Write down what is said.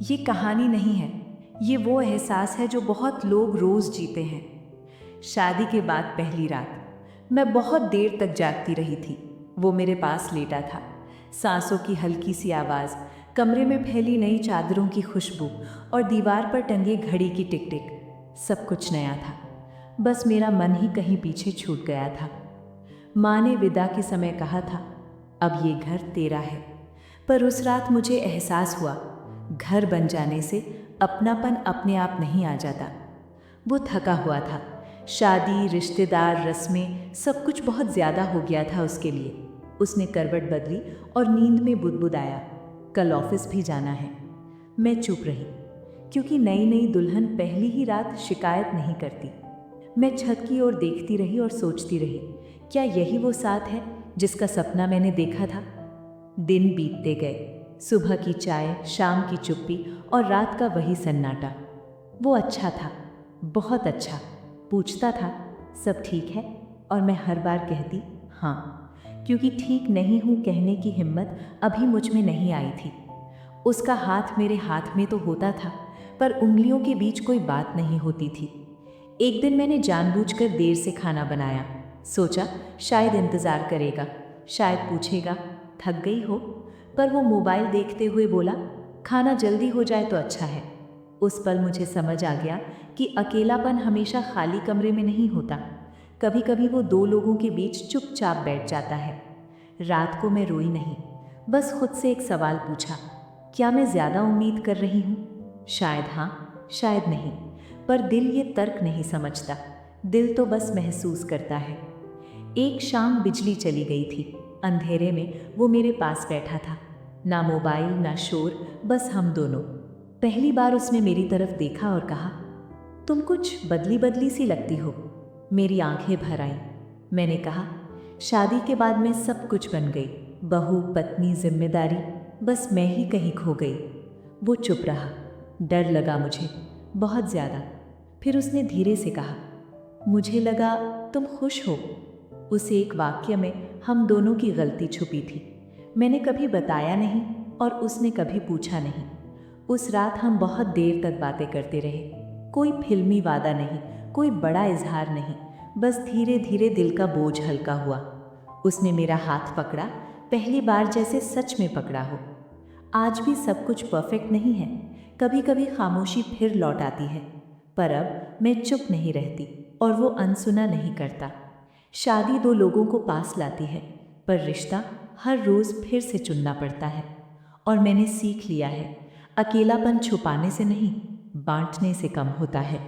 ये कहानी नहीं है, ये वो एहसास है जो बहुत लोग रोज जीते हैं। शादी के बाद पहली रात मैं बहुत देर तक जागती रही थी। वो मेरे पास लेटा था। सांसों की हल्की सी आवाज़, कमरे में फैली नई चादरों की खुशबू और दीवार पर टंगे घड़ी की टिक टिक, सब कुछ नया था। बस मेरा मन ही कहीं पीछे छूट गया था। माँ ने विदा के समय कहा था, अब ये घर तेरा है। पर उस रात मुझे एहसास हुआ, घर बन जाने से अपनापन अपने आप नहीं आ जाता। वो थका हुआ था। शादी, रिश्तेदार, रस्में, सब कुछ बहुत ज़्यादा हो गया था उसके लिए। उसने करवट बदली और नींद में बुदबुदाया, कल ऑफिस भी जाना है। मैं चुप रही, क्योंकि नई नई दुल्हन पहली ही रात शिकायत नहीं करती। मैं छत की ओर देखती रही और सोचती रही, क्या यही वो साथ है जिसका सपना मैंने देखा था। दिन बीतते गए, सुबह की चाय, शाम की चुप्पी और रात का वही सन्नाटा। वो अच्छा था, बहुत अच्छा। पूछता था, सब ठीक है? और मैं हर बार कहती हाँ, क्योंकि ठीक नहीं हूँ कहने की हिम्मत अभी मुझ में नहीं आई थी। उसका हाथ मेरे हाथ में तो होता था, पर उंगलियों के बीच कोई बात नहीं होती थी। एक दिन मैंने जानबूझकर देर से खाना बनाया। सोचा शायद इंतज़ार करेगा, शायद पूछेगा थक गई हो। पर वो मोबाइल देखते हुए बोला, खाना जल्दी हो जाए तो अच्छा है। उस पल मुझे समझ आ गया कि अकेलापन हमेशा खाली कमरे में नहीं होता। कभी कभी वो दो लोगों के बीच चुपचाप बैठ जाता है। रात को मैं रोई नहीं, बस खुद से एक सवाल पूछा, क्या मैं ज़्यादा उम्मीद कर रही हूँ? शायद हाँ, शायद नहीं। पर दिल ये तर्क नहीं समझता, दिल तो बस महसूस करता है। एक शाम बिजली चली गई थी। अंधेरे में वो मेरे पास बैठा था, ना मोबाइल ना शोर, बस हम दोनों। पहली बार उसने मेरी तरफ देखा और कहा, तुम कुछ बदली बदली सी लगती हो। मेरी आंखें भर आईं। मैंने कहा, शादी के बाद मैं सब कुछ बन गई, बहू, पत्नी, जिम्मेदारी, बस मैं ही कहीं खो गई। वो चुप रहा। डर लगा मुझे, बहुत ज़्यादा। फिर उसने धीरे से कहा, मुझे लगा तुम खुश हो। उस एक वाक्य में हम दोनों की गलती छुपी थी। मैंने कभी बताया नहीं और उसने कभी पूछा नहीं। उस रात हम बहुत देर तक बातें करते रहे। कोई फिल्मी वादा नहीं, कोई बड़ा इजहार नहीं, बस धीरे धीरे दिल का बोझ हल्का हुआ। उसने मेरा हाथ पकड़ा, पहली बार जैसे सच में पकड़ा हो। आज भी सब कुछ परफेक्ट नहीं है, कभी कभी खामोशी फिर लौट आती है। पर अब मैं चुप नहीं रहती और वो अनसुना नहीं करता। शादी दो लोगों को पास लाती है, पर रिश्ता हर रोज़ फिर से चुनना पड़ता है। और मैंने सीख लिया है, अकेलापन छुपाने से नहीं, बांटने से कम होता है।